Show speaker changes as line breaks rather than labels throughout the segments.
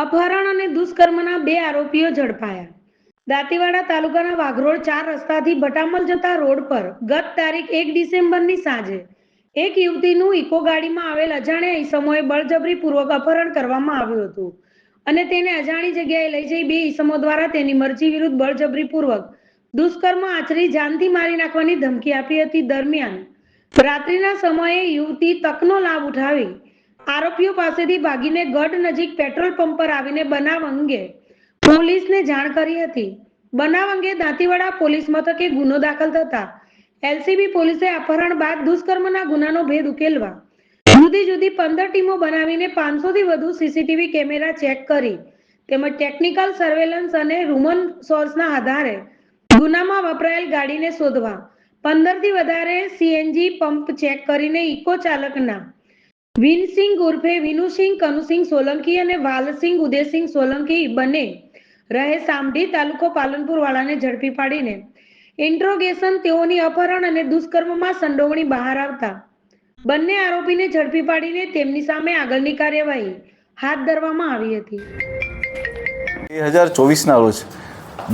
અપહરણ અને દુષ્કર્મના 2 આરોપીઓ ઝડપાયા. દાંતીવાડા તાલુકાના વાઘરોડ 4 રસ્તાથી ભટામલ જતા રોડ પર ગત તારીખ 1 ડિસેમ્બરની સાંજે એક યુવતીનું ઇકો ગાડીમાં આવેલ અજાણ્યા ઈસમોએ બળજબરીપૂર્વક અપહરણ કરવામાં આવ્યું હતું અને તેને અજાણી જગ્યાએ લઈ જઈ 2 ઈસમો દ્વારા તેની મરજી વિરુદ્ધ બળજબરીપૂર્વક દુષ્કર્મ આચરી જાનથી મારી નાખવાની ધમકી આપી હતી. દરમિયાન રાત્રિના સમયે યુવતી તકનો લાભ ઉઠાવી આરોપીઓ પાસેથી ભાગીને ગઢ નજીક પેટ્રોલ પંપ પર આવીને બનાવ અંગે પોલીસને જાણ કરી હતી. બનાવ અંગે દાંતીવાડા પોલીસ મથકે ગુનો દાખલ થતા એલસીબી પોલીસે અપહરણ બાદ દુષ્કર્મના ગુનાનો ભેદ ઉકેલવા જુદી જુદી 15 ટીમો બનાવીને 500 થી વધુ સીસીટીવી કેમેરા ચેક કરી તેમજ ટેકનિકલ સર્વેલન્સ અને હ્યુમન સોર્સના આધારે ગુનામાં વપરાયેલ ગાડીને શોધવા 15 થી વધારે સીએનજી પંપ ચેક કરીને ઇકો ચાલકના વિનસિંગ ઉર્ફે વિનુસિંગ કનુસિંગ સોલંકી અને વાલસિંગ ઉદયસિંગ સોલંકી બંને રહે સામઢી તાલુકો પાલનપુર વાળાને ઝડપી પાડીને ઇન્ટ્રોગેશન તેઓની અપહરણ અને દુષ્કર્મમાં સંડોવણી બહાર આવતા બંને આરોપીને ઝડપી પાડીને તેમની સામે આગળની કાર્યવાહી હાથ ધરવામાં આવી હતી.
2024ના રોજ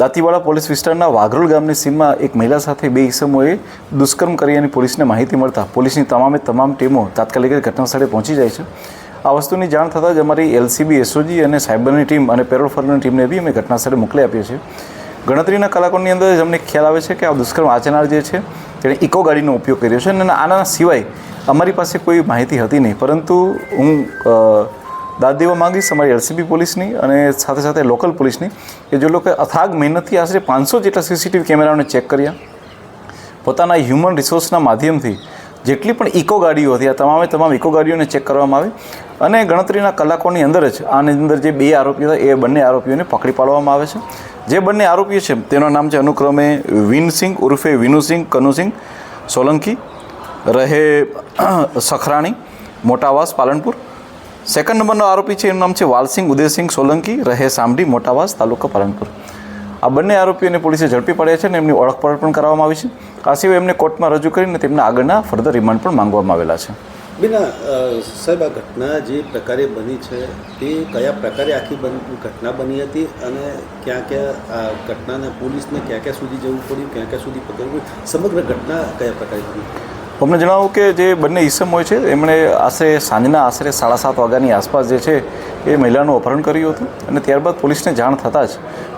દાંતીવાડા પોલીસ વિસ્તારના વાઘરોડ ગામની સીમમાં એક મહિલા સાથે 2 ઈસમોએ દુષ્કર્મ કર્યાની પોલીસને માહિતી મળતા પોલીસની તમામ ટીમો તાત્કાલિક ઘટનાસ્થળે પહોંચી જાય છે. આ વસ્તુની જાણ થતાં જ અમારી એલસીબી, એસઓજી અને સાયબરની ટીમ અને પેરોલ ફર્મની ટીમને બી અમે ઘટનાસ્થળે મોકલી આપીએ છીએ. ગણતરીના કલાકોની અંદર જ અમને ખ્યાલ આવે છે કે આ દુષ્કર્મ આચરનાર જે છે તેણે ઇકો ગાડીનો ઉપયોગ કર્યો છે અને આના સિવાય અમારી પાસે કોઈ માહિતી હતી નહીં. પરંતુ હું દાદ દેવા માંગીશ અમારી એલસીબી પોલીસની અને સાથે સાથે લોકલ પોલીસની કે જે લોકોએ અથાગ મહેનતથી આશરે 500 જેટલા સીસીટીવી કેમેરાઓને ચેક કર્યા, પોતાના હ્યુમન રિસોર્સના માધ્યમથી જેટલી પણ ઇકો ગાડીઓ હતી આ તમામ ઇકો ગાડીઓને ચેક કરવામાં આવી અને ગણતરીના કલાકોની અંદર જ આની અંદર જે 2 આરોપીઓ હતા એ બંને આરોપીઓને પકડી પાડવામાં આવે છે. જે બંને આરોપીઓ છે તેનું નામ છે અનુક્રમે વિનસિંગ ઉર્ફે વિનુસિંગ કનુસિંગ સોલંકી રહે સખરાણી મોટાવાસ પાલનપુર. સેકન્ડ નંબરનો આરોપી છે એનું નામ છે વાલસિંગ ઉદયસિંગ સોલંકી રહે સામઢી મોટાવાસ તાલુકા પાલનપુર. આ બંને આરોપીઓને પોલીસે ઝડપી પાડ્યા છે અને એમની ઓળખપણ પણ કરવામાં આવી છે. આ સિવાય એમને કોર્ટમાં રજૂ કરીને તેમના આગળના ફર્ધર રિમાન્ડ પણ માંગવામાં આવેલા છે.
બેના સાહેબ, આ ઘટના જે પ્રકારે બની છે તે કયા પ્રકારે આખી ઘટના બની હતી અને ક્યાં ક્યાં આ ઘટનાને પોલીસને ક્યાં સુધી જવું પડ્યું, ક્યાં સુધી પકડવું, સમગ્ર ઘટના કયા પ્રકારે બની?
અમને જણાવું કે જે બંને ઈસમ હોય છે એમણે સાંજના આશરે 7:30 વાગ્યાની આસપાસ જે છે એ મહિલાનું અપહરણ કર્યું હતું અને ત્યારબાદ પોલીસને જાણ થતાં જ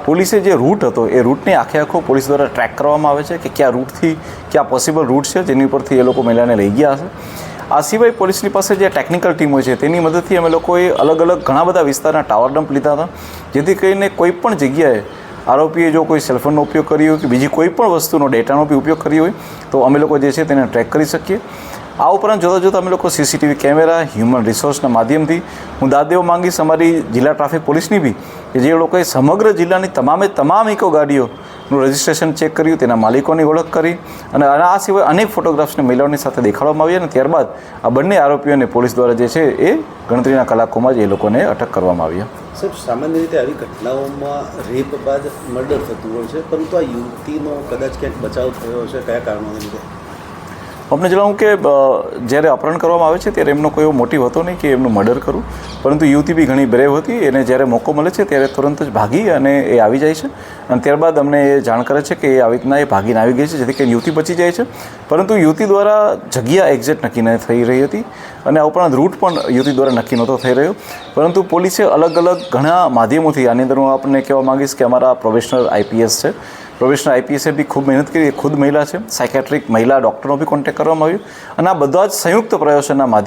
પોલીસે જે રૂટ હતો એ રૂટને આખો પોલીસ દ્વારા ટ્રેક કરવામાં આવે છે કે કયા રૂટથી કયા પોસિબલ રૂટ છે જેની ઉપરથી એ લોકો મહિલાને લઈ ગયા હશે. આ સિવાય પોલીસની પાસે જે ટેકનિકલ ટીમ હોય છે તેની મદદથી અમે લોકોએ અલગ ઘણા બધા વિસ્તારના ટાવર ડમ્પ લીધા હતા જેથી કરીને કોઈ પણ જગ્યાએ આરોપીએ જો કોઈ સેલફોનનો ઉપયોગ કર્યો હોય કે બીજી કોઈ પણ વસ્તુનો ડેટાનો બી ઉપયોગ કર્યો હોય તો અમે લોકો જે છે તેને ટ્રેક કરી શકીએ. આ ઉપરાંત જોતાં અમે લોકો સીસીટીવી કેમેરા, હ્યુમન રિસોર્સના માધ્યમથી હું દાદ દેવા માંગીશ અમારી જિલ્લા ટ્રાફિક પોલીસની બી કે જે લોકોએ સમગ્ર જિલ્લાની તમામ ઇકો ગાડીઓનું રજિસ્ટ્રેશન ચેક કર્યું, તેના માલિકોની ઓળખ કરી અને આ સિવાય અનેક ફોટોગ્રાફ્સને મહિલાઓની સાથે દેખાડવામાં આવી અને ત્યારબાદ આ બંને આરોપીઓને પોલીસ દ્વારા જે છે એ ગણતરીના કલાકોમાં જ એ લોકોને અટક કરવામાં આવ્યા.
સાહેબ, સામાન્ય રીતે આવી ઘટનાઓમાં રેપ બાદ મર્ડર થતું હોય છે, પરંતુ આ યુવતીનો કદાચ ક્યાંક બચાવ થયો છે, કયા કારણોને લીધે?
અમને જણાવું કે જ્યારે અપહરણ કરવામાં આવે છે ત્યારે એમનો કોઈ એવો મોટિવ હતો નહીં કે એમનું મર્ડર કરું, પરંતુ યુવતી બી ઘણી બ્રેવ હતી. એને જ્યારે મોકો મળે છે ત્યારે તુરંત જ ભાગી અને એ આવી જાય છે અને ત્યારબાદ અમને એ જાણ કરે છે કે એ આવી રીતના એ ભાગીને આવી ગઈ છે જેથી કરીને યુવતી બચી જાય છે. પરંતુ યુવતી દ્વારા જગ્યા એક્ઝેક્ટ નક્કી ન થઈ રહી હતી અને આ ઉપરાંત રૂટ પણ યુવતી દ્વારા નક્કી નહોતો થઈ રહ્યો. પરંતુ પોલીસે અલગ ઘણા માધ્યમોથી આની અંદર હું આપણને કહેવા માંગીશ કે અમારા પ્રોફેશનલ આઈપીએસ છે, પ્રોફેશનલ આઈપીએસે બી ખૂબ મહેનત કરી. એ ખુદ મહિલા છે, સાયકેટ્રિક મહિલા ડૉક્ટરનો બી કોન્ટેક્ટ કરવામાં આવ્યો અને આ બધા જ સંયુક્ત પ્રયાસોના માધ્યમથી